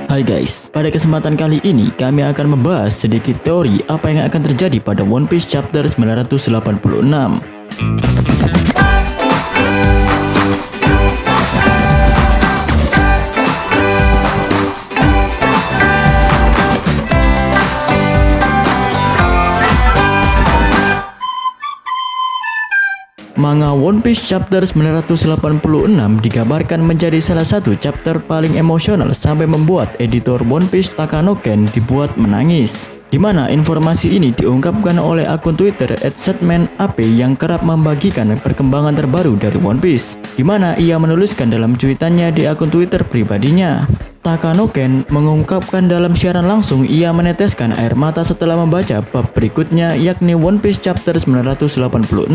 Hai guys, pada kesempatan kali ini kami akan membahas sedikit teori apa yang akan terjadi pada One Piece chapter 986. Manga One Piece chapter 986 digambarkan menjadi salah satu chapter paling emosional sampai membuat editor One Piece Takanoken dibuat menangis. Di mana informasi ini diungkapkan oleh akun Twitter @setmanap yang kerap membagikan perkembangan terbaru dari One Piece. Di mana ia menuliskan dalam cuitannya di akun Twitter pribadinya. Takanoken mengungkapkan dalam siaran langsung ia meneteskan air mata setelah membaca bab berikutnya yakni One Piece chapter 986.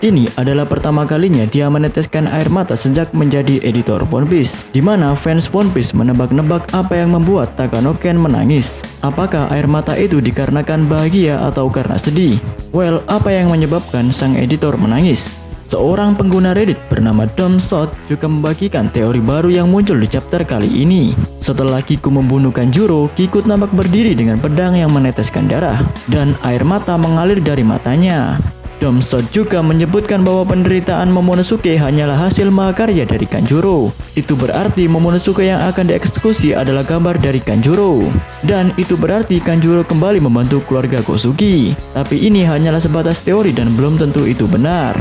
Ini adalah pertama kalinya dia meneteskan air mata sejak menjadi editor One Piece, di mana fans One Piece menebak-nebak apa yang membuat Takanoken menangis. Apakah air mata itu dikarenakan bahagia atau karena sedih? Well, apa yang menyebabkan sang editor menangis? Seorang pengguna Reddit bernama Domsot juga membagikan teori baru yang muncul di chapter kali ini. Setelah Kiku membunuh Kanjuro, Kiku nampak berdiri dengan pedang yang meneteskan darah dan air mata mengalir dari matanya. Domsot juga menyebutkan bahwa penderitaan Momonosuke hanyalah hasil mahakarya dari Kanjuro. Itu berarti Momonosuke yang akan dieksekusi adalah gambar dari Kanjuro. Dan itu berarti Kanjuro kembali membantu keluarga Kosugi. Tapi ini hanyalah sebatas teori dan belum tentu itu benar.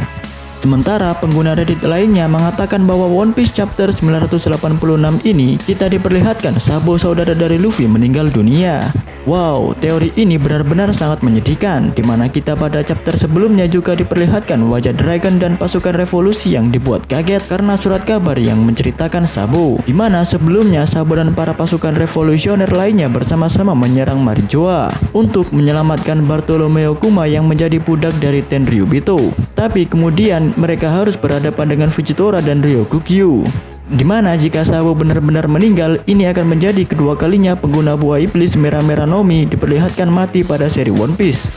Sementara pengguna Reddit lainnya mengatakan bahwa One Piece chapter 986 ini kita diperlihatkan Sabo saudara dari Luffy meninggal dunia. Wow, teori ini benar-benar sangat menyedihkan, di mana kita pada chapter sebelumnya juga diperlihatkan wajah Dragon dan pasukan revolusi yang dibuat kaget karena surat kabar yang menceritakan Sabo, di mana sebelumnya Sabo dan para pasukan revolusioner lainnya bersama-sama menyerang Marijoa untuk menyelamatkan Bartolomeo Kuma yang menjadi budak dari Tenryubito. Tapi kemudian mereka harus berhadapan dengan Fujitora dan Ryokugyu. Dimana jika Sabo benar-benar meninggal, ini akan menjadi kedua kalinya pengguna buah iblis merah-merah Nomi diperlihatkan mati pada seri One Piece.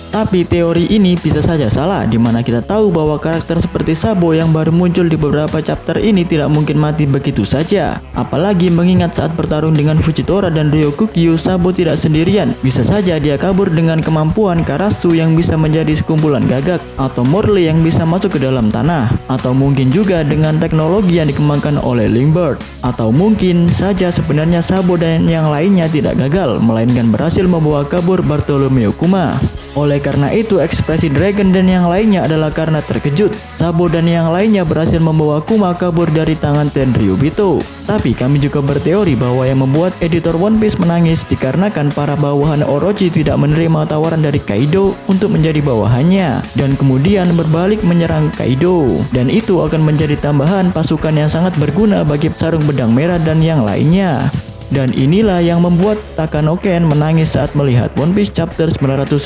Tapi teori ini bisa saja salah, dimana kita tahu bahwa karakter seperti Sabo yang baru muncul di beberapa chapter ini tidak mungkin mati begitu saja. Apalagi mengingat saat bertarung dengan Fujitora dan Ryokugyu, Sabo tidak sendirian. Bisa saja dia kabur dengan kemampuan Karasu yang bisa menjadi sekumpulan gagak, atau Morley yang bisa masuk ke dalam tanah, atau mungkin juga dengan teknologi yang dikembangkan oleh Lyngbird. Atau mungkin saja sebenarnya Sabo dan yang lainnya tidak gagal, melainkan berhasil membawa kabur Bartolomeo Kuma. Oleh karena itu, ekspresi Dragon dan yang lainnya adalah karena terkejut. Sabo dan yang lainnya berhasil membawa Kuma kabur dari tangan Tenryubito. Tapi kami juga berteori bahwa yang membuat editor One Piece menangis dikarenakan para bawahan Orochi tidak menerima tawaran dari Kaido untuk menjadi bawahannya dan kemudian berbalik menyerang Kaido. Dan itu akan menjadi tambahan pasukan yang sangat berguna bagi Sarung Bedang Merah dan yang lainnya. Dan inilah yang membuat Takanoken menangis saat melihat One Piece chapter 986.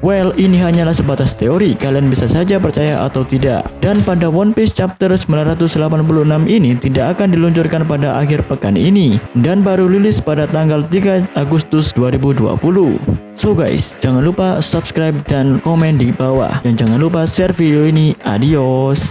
Well, ini hanyalah sebatas teori, kalian bisa saja percaya atau tidak. Dan pada One Piece chapter 986 ini tidak akan diluncurkan pada akhir pekan ini dan baru rilis pada tanggal 3 Agustus 2020. So guys, jangan lupa subscribe dan komen di bawah dan jangan lupa share video ini. Adios.